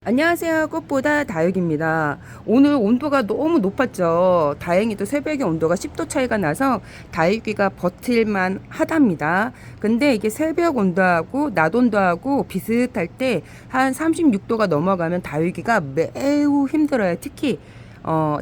안녕하세요. 꽃보다 다육입니다. 오늘 온도가 너무 높았죠. 다행히도 새벽에 온도가 10도 차이가 나서 다육이가 버틸만 하답니다. 근데 이게 새벽 온도하고 낮 온도하고 비슷할 때 한 36도가 넘어가면 다육이가 매우 힘들어요. 특히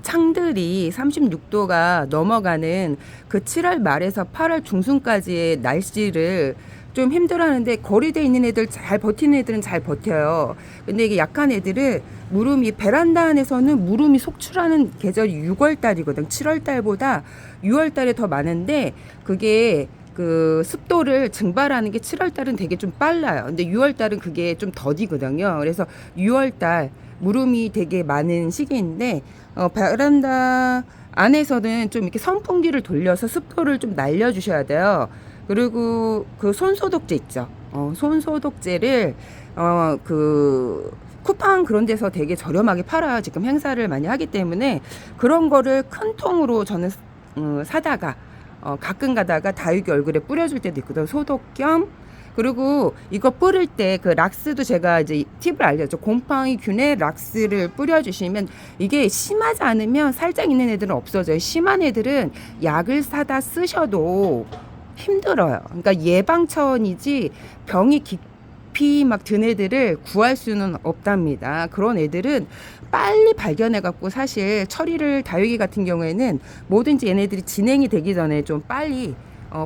창들이 36도가 넘어가는 그 7월 말에서 8월 중순까지의 날씨를 좀 힘들어하는데, 거리대 있는 애들 잘 버티는 애들은 잘 버텨요. 근데 이게 약한 애들은 무름이, 베란다 안에서는 무름이 속출하는 계절이 6월 달이거든. 7월 달보다 6월 달에 더 많은데, 그게 그 습도를 증발하는 게 7월 달은 되게 좀 빨라요. 근데 6월 달은 그게 좀 더디거든요. 그래서 6월 달 무름이 되게 많은 시기인데, 베란다 안에서는 좀 이렇게 선풍기를 돌려서 습도를 좀 날려주셔야 돼요. 그리고 그 손소독제 있죠. 손소독제를 그 쿠팡 그런 데서 되게 저렴하게 팔아요. 지금 행사를 많이 하기 때문에 그런 거를 큰 통으로 저는 사다가 가끔 가다가 다육이 얼굴에 뿌려줄 때도 있거든. 소독 겸. 그리고 이거 뿌릴 때 그 락스도 제가 이제 팁을 알려줘. 곰팡이 균에 락스를 뿌려주시면 이게 심하지 않으면 살짝 있는 애들은 없어져요. 심한 애들은 약을 사다 쓰셔도 힘들어요. 그러니까 예방 차원이지 병이 깊이 막 든 애들을 구할 수는 없답니다. 그런 애들은 빨리 발견해 갖고, 사실 처리를, 다육이 같은 경우에는 뭐든지 얘네들이 진행이 되기 전에 좀 빨리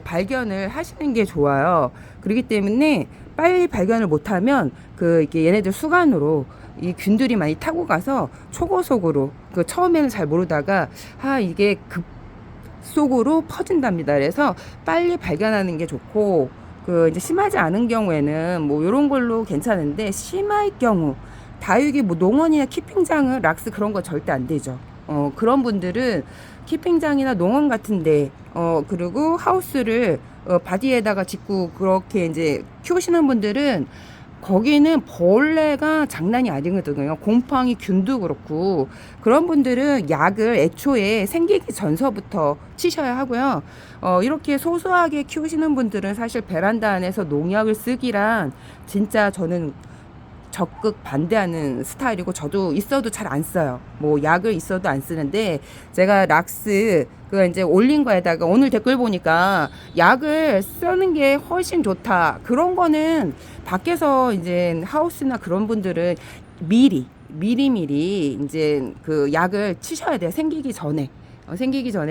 발견을 하시는 게 좋아요. 그렇기 때문에 빨리 발견을 못하면 이게 얘네들 수간으로 이 균들이 많이 타고 가서 초고속으로, 그 처음에는 잘 모르다가 이게 속으로 퍼진답니다. 그래서 빨리 발견하는 게 좋고, 이제 심하지 않은 경우에는 뭐 이런 걸로 괜찮은데, 심할 경우 다육이 뭐 농원이나 키핑장은 락스 그런 거 절대 안 되죠. 그런 분들은 키핑장이나 농원 같은데, 그리고 하우스를 바디에다가 짓고 그렇게 이제 키우시는 분들은 거기는 벌레가 장난이 아니거든요. 곰팡이 균도 그렇고, 그런 분들은 약을 애초에 생기기 전서부터 치셔야 하고요. 이렇게 소소하게 키우시는 분들은 사실 베란다 안에서 농약을 쓰기란 진짜 저는 적극 반대하는 스타일이고, 저도 있어도 잘 안 써요. 뭐 약을 있어도 안 쓰는데, 제가 락스 그 이제 올린 거에다가 오늘 댓글 보니까 약을 쓰는 게 훨씬 좋다, 그런 거는 밖에서 이제 하우스나 그런 분들은 미리 이제 그 약을 치셔야 돼요. 생기기 전에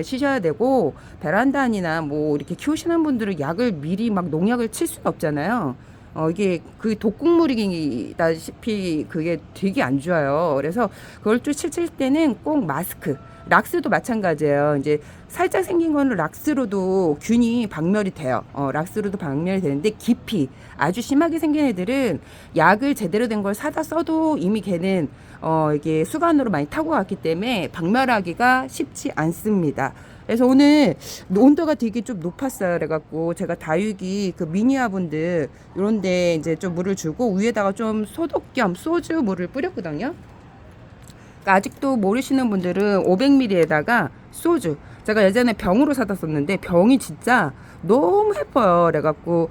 치셔야 되고, 베란다니나 뭐 이렇게 키우시는 분들은 약을 미리 막 농약을 칠 수는 없잖아요. 이게 그 독극물이다시피 그게 되게 안 좋아요. 그래서 그걸 또 칠 때는 꼭 마스크, 락스도 마찬가지예요. 이제 살짝 생긴 거는 락스로도 균이 박멸이 돼요. 락스로도 박멸이 되는데, 깊이 아주 심하게 생긴 애들은 약을 제대로 된 걸 사다 써도 이미 걔는 이게 수간으로 많이 타고 갔기 때문에 박멸하기가 쉽지 않습니다. 그래서 오늘 온도가 되게 좀 높았어요. 그래갖고 제가 다육이 그 미니화분들 이런데 이제 좀 물을 주고, 위에다가 좀 소독 겸 소주 물을 뿌렸거든요. 그러니까 아직도 모르시는 분들은 500ml에다가 소주, 제가 예전에 병으로 사다 썼는데 병이 진짜 너무 해퍼요. 그래갖고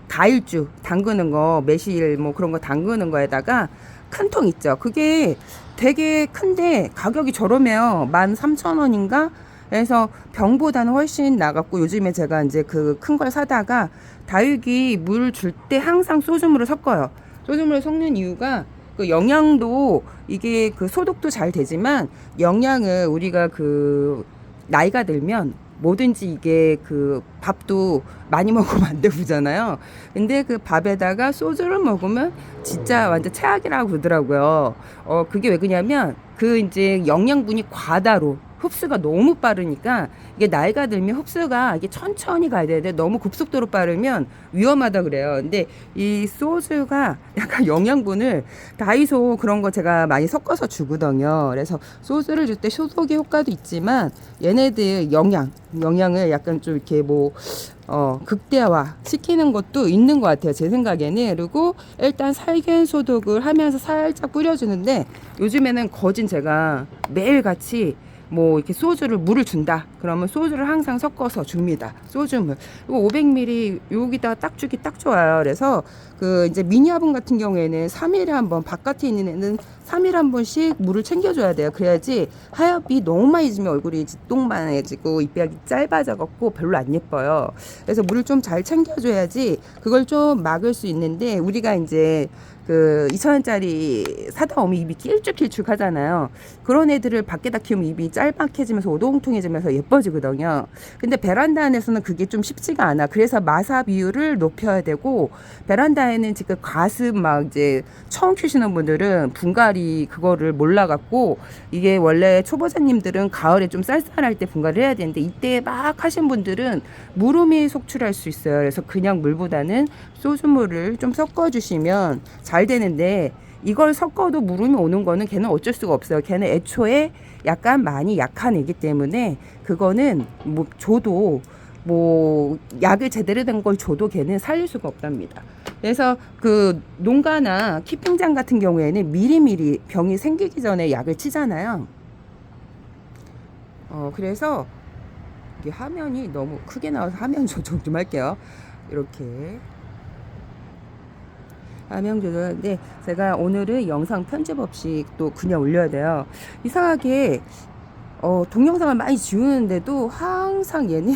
다일주 담그는 거, 매실 뭐 그런 거 담그는 거에다가 큰 통 있죠. 그게 되게 큰데 가격이 저렴해요. 13,000원인가? 그래서 병보다는 훨씬 나갔고, 요즘에 제가 이제 그 큰 걸 사다가 다육이 물 줄 때 항상 소주물을 섞어요. 소주물을 섞는 이유가 그 영양도, 이게 그 소독도 잘 되지만 영양을 우리가 그 나이가 들면 뭐든지 이게 그 밥도 많이 먹으면 안 되잖아요. 근데 그 밥에다가 소주를 먹으면 진짜 완전 최악이라고 그러더라고요. 그게 왜 그러냐면 그 이제 영양분이 과다로 흡수가 너무 빠르니까, 이게 나이가 들면 흡수가 이게 천천히 가야 되는데 너무 급속도로 빠르면 위험하다 그래요. 근데 이 소주가 약간 영양분을, 다이소 그런 거 제가 많이 섞어서 주거든요. 그래서 소주를 줄 때 소독의 효과도 있지만 얘네들 영양을 약간 좀 이렇게 뭐 극대화 시키는 것도 있는 것 같아요, 제 생각에는. 그리고 일단 살균 소독을 하면서 살짝 뿌려주는데, 요즘에는 거진 제가 매일같이 뭐 이렇게 물을 준다. 그러면 소주를 항상 섞어서 줍니다. 소주물. 이거 500ml 여기다가 딱 주기 딱 좋아요. 그래서 그 이제 미니 화분 같은 경우에는 3일에 한 번, 바깥에 있는 애는 3일에 한 번씩 물을 챙겨줘야 돼요. 그래야지 하엽이 너무 많이 지면 얼굴이 똥만해지고 잎약이 짧아져갖고 별로 안 예뻐요. 그래서 물을 좀 잘 챙겨줘야지 그걸 좀 막을 수 있는데, 우리가 이제 그 2,000원짜리 사다 오면 입이 길쭉길쭉 하잖아요. 그런 애들을 밖에다 키우면 입이 짤막해지면서 오동통해지면서 예뻐지거든요. 근데 베란다 안에서는 그게 좀 쉽지가 않아. 그래서 마사 비율을 높여야 되고, 베란다에는 지금 가습 막 이제 처음 키우시는 분들은 분갈이 그거를 몰라갖고, 이게 원래 초보자님들은 가을에 좀 쌀쌀할 때 분갈이를 해야 되는데, 이때 막 하신 분들은 무름이 속출할 수 있어요. 그래서 그냥 물보다는 소주물을 좀 섞어주시면 잘 되는데, 이걸 섞어도 무름이 오는 거는 걔는 어쩔 수가 없어요. 걔는 애초에 약간 많이 약한 애기 때문에 그거는 뭐 줘도 뭐 약을 제대로 된 걸 줘도 걔는 살릴 수가 없답니다. 그래서 그 농가나 키핑장 같은 경우에는 미리미리 병이 생기기 전에 약을 치잖아요. 그래서 이게 화면이 너무 크게 나와서 화면 조정 좀 할게요. 이렇게 화면 조절하는데, 제가 오늘은 영상 편집 없이 또 그냥 올려야 돼요. 이상하게 동영상을 많이 지우는데도 항상 얘는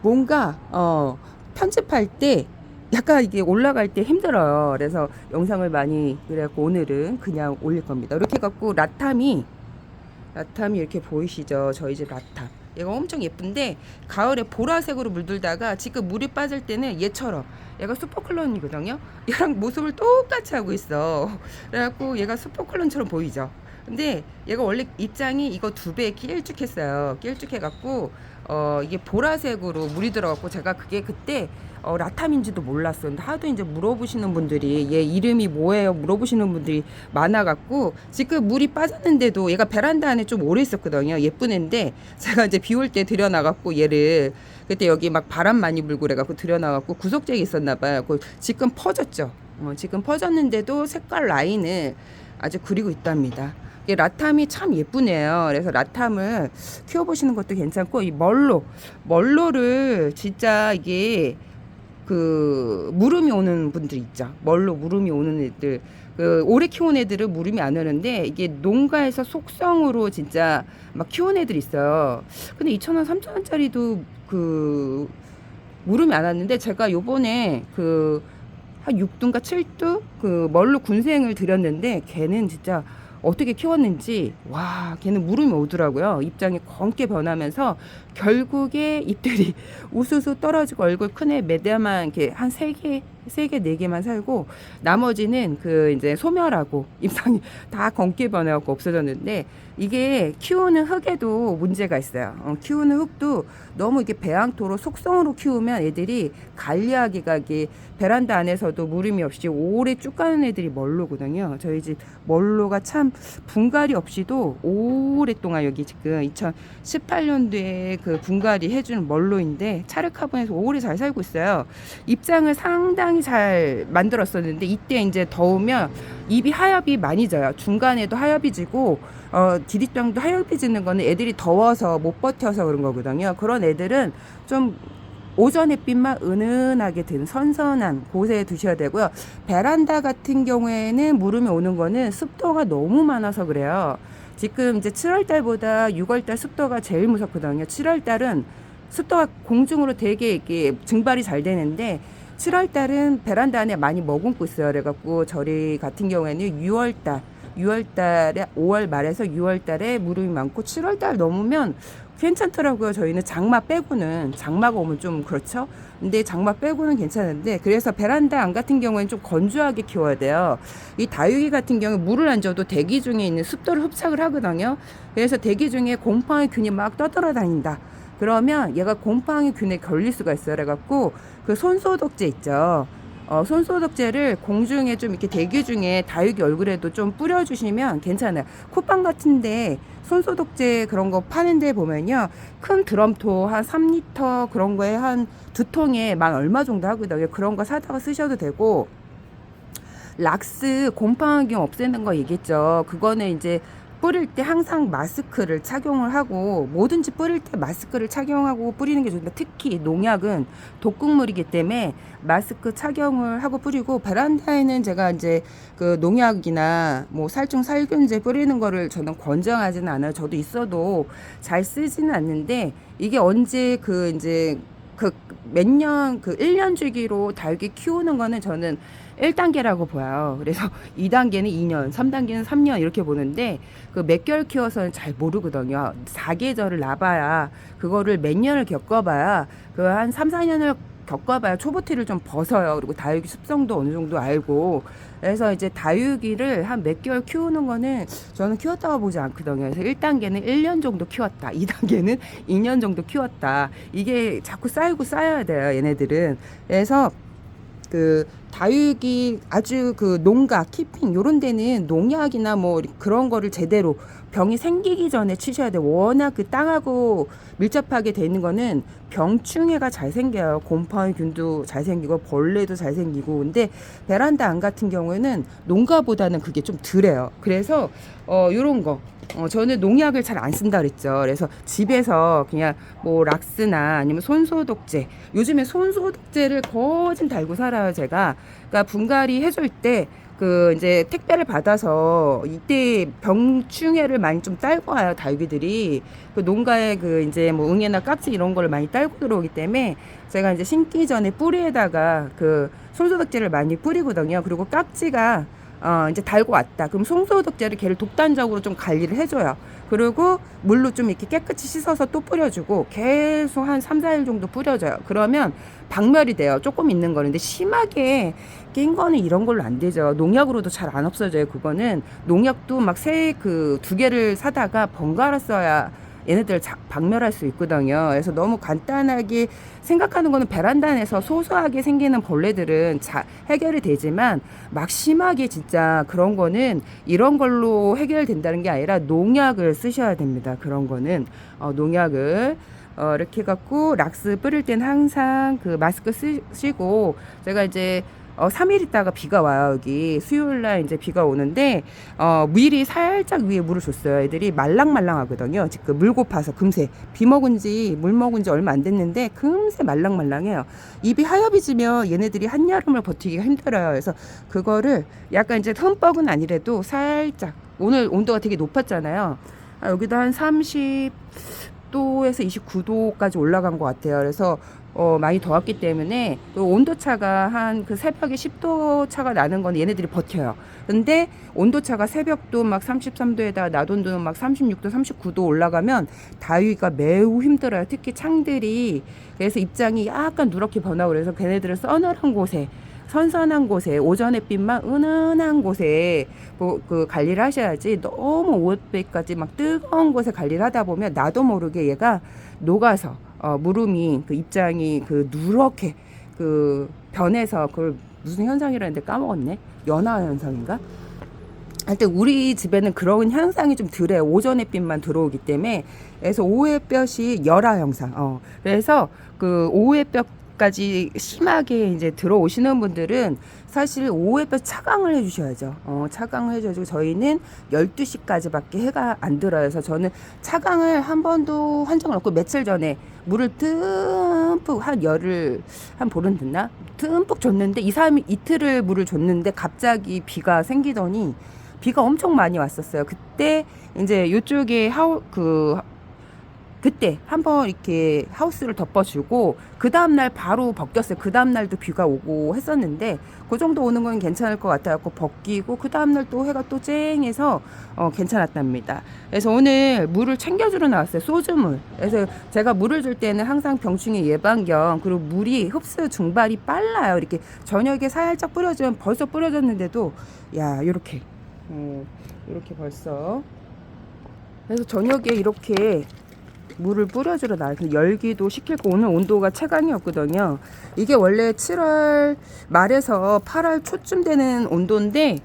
뭔가 편집할 때 약간 이게 올라갈 때 힘들어요. 그래서 영상을 많이, 그래갖고 오늘은 그냥 올릴 겁니다. 이렇게 갖고 라탐이 이렇게 보이시죠? 저희 집 라탐. 얘가 엄청 예쁜데 가을에 보라색으로 물들다가 지금 물이 빠질 때는 얘처럼, 얘가 슈퍼클론이거든요. 얘랑 모습을 똑같이 하고 있어. 그래갖고 얘가 슈퍼클론처럼 보이죠. 근데 얘가 원래 입장이 이거 2배 길쭉했어요. 길쭉해갖고 이게 보라색으로 물이 들어갖고, 제가 그게 그때 라탐인지도 몰랐어요. 근데 하도 이제 물어보시는 분들이 얘 이름이 뭐예요 물어보시는 분들이 많아갖고, 지금 물이 빠졌는데도 얘가 베란다 안에 좀 오래 있었거든요. 예쁜 애인데 제가 이제 비 올 때 들여나갖고, 얘를 그때 여기 막 바람 많이 불고 그래갖고 들여나갖고 구석재에 있었나봐요. 지금 퍼졌죠. 지금 퍼졌는데도 색깔 라인을 아주 그리고 있답니다. 이 라탐이 참 예쁘네요. 그래서 라탐을 키워보시는 것도 괜찮고, 이 멀로를 진짜 이게 그 무름이 오는 분들 있죠. 무름이 오는 애들, 그 오래 키운 애들은 무름이 안 오는데, 이게 농가에서 속성으로 진짜 막 키운 애들 있어요. 근데 2,000원, 3,000원짜리도 그 무름이 안 왔는데, 제가 요번에 그 한 6두인가 7두 그 멀로 군생을 들였는데, 걔는 진짜 어떻게 키웠는지, 와, 걔는 무름이 오더라고요. 입장이 검게 변하면서 결국에 잎들이 우수수 떨어지고, 얼굴 큰 애 몇 대만 이렇게 한 3개, 4개만 살고, 나머지는 그 이제 소멸하고 입장이 다 검게 변해갖고 없어졌는데, 이게 키우는 흙에도 문제가 있어요. 키우는 흙도 너무 이게 배양토로 속성으로 키우면 애들이 관리하기가, 이게 베란다 안에서도 무름이 없이 오래 쭉 가는 애들이 멀로거든요. 저희 집 멀로가 참 분갈이 없이도 오랫동안, 여기 지금 2018년도에 그 분갈이 해준 멀로인데 차르카본에서 오래 잘 살고 있어요. 입장을 상당히 잘 만들었었는데, 이때 이제 더우면 입이 하엽이 많이 져요. 중간에도 하엽이 지고 디뒷장도 하엽이 지는 거는 애들이 더워서 못 버텨서 그런 거거든요. 그런 애들은 좀 오전 햇빛만 은은하게 든 선선한 곳에 두셔야 되고요. 베란다 같은 경우에는 무름이 오는 거는 습도가 너무 많아서 그래요. 지금 이제 7월달보다 6월달 습도가 제일 무섭거든요. 7월달은 습도가 공중으로 되게 이렇게 증발이 잘 되는데, 7월달은 베란다 안에 많이 머금고 있어요. 그래갖고 저희 같은 경우에는 6월달에 5월 말에서 6월달에 무름이 많고, 7월달 넘으면 괜찮더라고요. 저희는 장마가 오면 좀 그렇죠. 근데 장마 빼고는 괜찮은데, 그래서 베란다 안 같은 경우에는 좀 건조하게 키워야 돼요. 이 다육이 같은 경우 물을 안 줘도 대기 중에 있는 습도를 흡착을 하거든요. 그래서 대기 중에 곰팡이 균이 막 떠돌아다닌다. 그러면 얘가 곰팡이 균에 걸릴 수가 있어요. 그래갖고 그 손소독제 있죠. 손소독제를 공중에 좀 이렇게 대기 중에 다육이 얼굴에도 좀 뿌려주시면 괜찮아요. 쿠팡 같은데 손소독제 그런 거 파는데 보면요, 큰 드럼통 한 3리터 그런 거에 한 2통에 만 얼마 정도 하거든요. 그런 거 사다가 쓰셔도 되고, 락스 곰팡이균 없애는 거 얘기했죠. 그거는 이제 뿌릴 때 항상 마스크를 착용을 하고, 뭐든지 뿌릴 때 마스크를 착용하고 뿌리는 게 좋습니다. 특히 농약은 독극물이기 때문에 마스크 착용을 하고 뿌리고, 베란다에는 제가 이제 그 농약이나 뭐 살충 살균제 뿌리는 거를 저는 권장하지는 않아요. 저도 있어도 잘 쓰지는 않는데, 이게 언제 그 이제 그 몇 년, 그 1년 주기로 다육이 키우는 거는 저는 1단계라고 봐요. 그래서 2단계는 2년, 3단계는 3년 이렇게 보는데, 그 몇 개월 키워서는 잘 모르거든요. 4계절을 놔봐야, 그거를 몇 년을 겪어봐야, 그 한 3, 4년을 겪어봐야 초보티를 좀 벗어요. 그리고 다육이 습성도 어느 정도 알고. 그래서 이제 다육이를 한 몇 개월 키우는 거는 저는 키웠다고 보지 않거든요. 그래서 1단계는 1년 정도 키웠다. 2단계는 2년 정도 키웠다. 이게 자꾸 쌓이고 쌓여야 돼요, 얘네들은. 그래서 그 다육이 아주 그 농가 키핑 요런 데는 농약이나 뭐 그런 거를 제대로 병이 생기기 전에 치셔야 돼요. 워낙 그 땅하고 밀접하게 돼 있는 거는 병충해가 잘 생겨요. 곰팡이균도 잘 생기고 벌레도 잘 생기고. 근데 베란다 안 같은 경우에는 농가보다는 그게 좀 덜해요. 그래서 요런 거 저는 농약을 잘 안 쓴다 그랬죠. 그래서 집에서 그냥 뭐 락스나 아니면 손소독제, 요즘에 손소독제를 거진 달고 살아요, 제가. 그러니까 분갈이 해줄 때 그 이제 택배를 받아서 이때 병충해를 많이 좀 딸고 와요, 다육이들이. 그 농가에 그 이제 뭐 응애나 깍지 이런 걸 많이 딸고 들어오기 때문에 제가 이제 심기 전에 뿌리에다가 그 손소독제를 많이 뿌리거든요. 그리고 깍지가 이제 달고 왔다. 그럼 송소독제를 걔를 독단적으로 좀 관리를 해줘요. 그리고 물로 좀 이렇게 깨끗이 씻어서 또 뿌려주고 계속 한 3, 4일 정도 뿌려줘요. 그러면 박멸이 돼요. 조금 있는 거는. 근데 심하게 낀 거는 이런 걸로 안 되죠. 농약으로도 잘 안 없어져요. 그거는 농약도 막 그 2개를 사다가 번갈아 써야 얘네들 박멸할 수 있거든요. 그래서 너무 간단하게 생각하는 거는 베란다 내에서 소소하게 생기는 벌레들은 해결이 되지만, 막 심하게 진짜 그런 거는 이런 걸로 해결된다는 게 아니라 농약을 쓰셔야 됩니다. 그런 거는 농약을 이렇게 해갖고 락스 뿌릴 때는 항상 그 마스크 쓰시고, 제가 이제 3일 있다가 비가 와요. 여기 수요일날 이제 비가 오는데 미리 살짝 위에 물을 줬어요. 애들이 말랑말랑하거든요. 지금 물 고파서 금세 비 먹은 지 물 먹은 지 얼마 안 됐는데 금세 말랑말랑해요. 입이 하얘지면 얘네들이 한여름을 버티기가 힘들어요. 그래서 그거를 약간 이제 흠뻑은 아니래도 살짝, 오늘 온도가 되게 높았잖아요. 여기도 한 30도에서 29도까지 올라간 것 같아요. 그래서 많이 더웠기 때문에 온도 차가 한 그 새벽에 10도 차가 나는 건 얘네들이 버텨요. 근데 온도 차가 새벽도 막 33도에다 낮 온도는 막 36도, 39도 올라가면 다육이가 매우 힘들어요. 특히 창들이. 그래서 입장이 약간 누렇게 변하고, 그래서 걔네들을 서늘한 곳에, 선선한 곳에, 오전 햇빛만 은은한 곳에 그 관리를 하셔야지, 너무 오후까지 막 뜨거운 곳에 관리를 하다 보면 나도 모르게 얘가 녹아서 무름이 그 입장이 그 누렇게 그 변해서, 그걸 무슨 현상이라는데 까먹었네. 연화 현상인가? 하여튼 우리 집에는 그런 현상이 좀 덜해요. 오전 햇빛만 들어오기 때문에. 그래서 오후 햇볕이 열화 현상. 그래서 그 오후 햇볕까지 심하게 이제 들어오시는 분들은 사실 오후 햇볕 차광을 해주셔야죠. 차광을 해줘야죠. 저희는 12시까지밖에 해가 안 들어요. 그래서 저는 차광을 한 번도 한 적은 없고, 며칠 전에 물을 듬뿍 한 보름 됐나? 듬뿍 줬는데, 2, 3 이틀을 물을 줬는데 갑자기 비가 생기더니 비가 엄청 많이 왔었어요. 그때 이제 이쪽에 그때 한번 이렇게 하우스를 덮어주고 그 다음날 바로 벗겼어요. 그 다음날도 비가 오고 했었는데 그 정도 오는 건 괜찮을 것 같아갖고 벗기고, 그 다음날 또 해가 또 쨍해서 괜찮았답니다. 그래서 오늘 물을 챙겨주러 나왔어요. 소주물. 그래서 제가 물을 줄 때는 항상 병충해 예방경, 그리고 물이 흡수 증발이 빨라요. 이렇게 저녁에 살짝 뿌려주면, 벌써 뿌려졌는데도 요렇게 벌써. 그래서 저녁에 이렇게 물을 뿌려주러 나와서 열기도 식힐 거. 오늘 온도가 최강이었거든요. 이게 원래 7월 말에서 8월 초쯤 되는 온도인데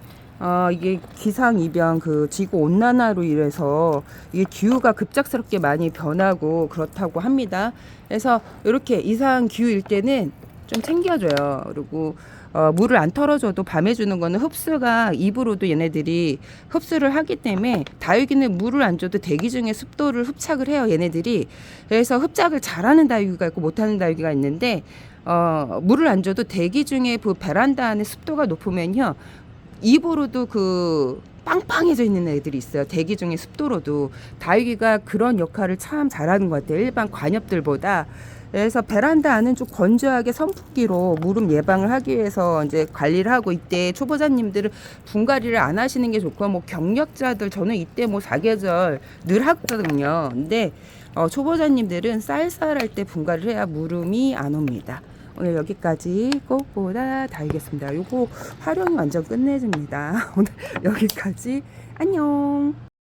이게 기상이변, 그 지구 온난화로 인해서 이게 기후가 급작스럽게 많이 변하고 그렇다고 합니다. 그래서 이렇게 이상 기후일 때는 좀 챙겨줘요. 그리고 물을 안 털어줘도 밤에 주는 거는 흡수가 입으로도 얘네들이 흡수를 하기 때문에 다육이는 물을 안 줘도 대기 중에 습도를 흡착을 해요. 얘네들이. 그래서 흡착을 잘하는 다육이가 있고 못하는 다육이가 있는데 물을 안 줘도 대기 중에 그 베란다 안에 습도가 높으면요. 입으로도 그 빵빵해져 있는 애들이 있어요. 대기 중에 습도로도. 다육이가 그런 역할을 참 잘하는 것 같아요. 일반 관엽들보다. 그래서 베란다 안은 좀 건조하게 선풍기로 무름 예방을 하기 위해서 이제 관리를 하고, 이때 초보자님들은 분갈이를 안 하시는 게 좋고, 뭐 경력자들 저는 이때 뭐 사계절 늘 하거든요. 근데 초보자님들은 쌀쌀할 때 분갈이를 해야 무름이 안 옵니다. 오늘 여기까지 꽃보다 다육이었습니다. 요거 활용이 완전 끝내줍니다. 오늘 여기까지. 안녕.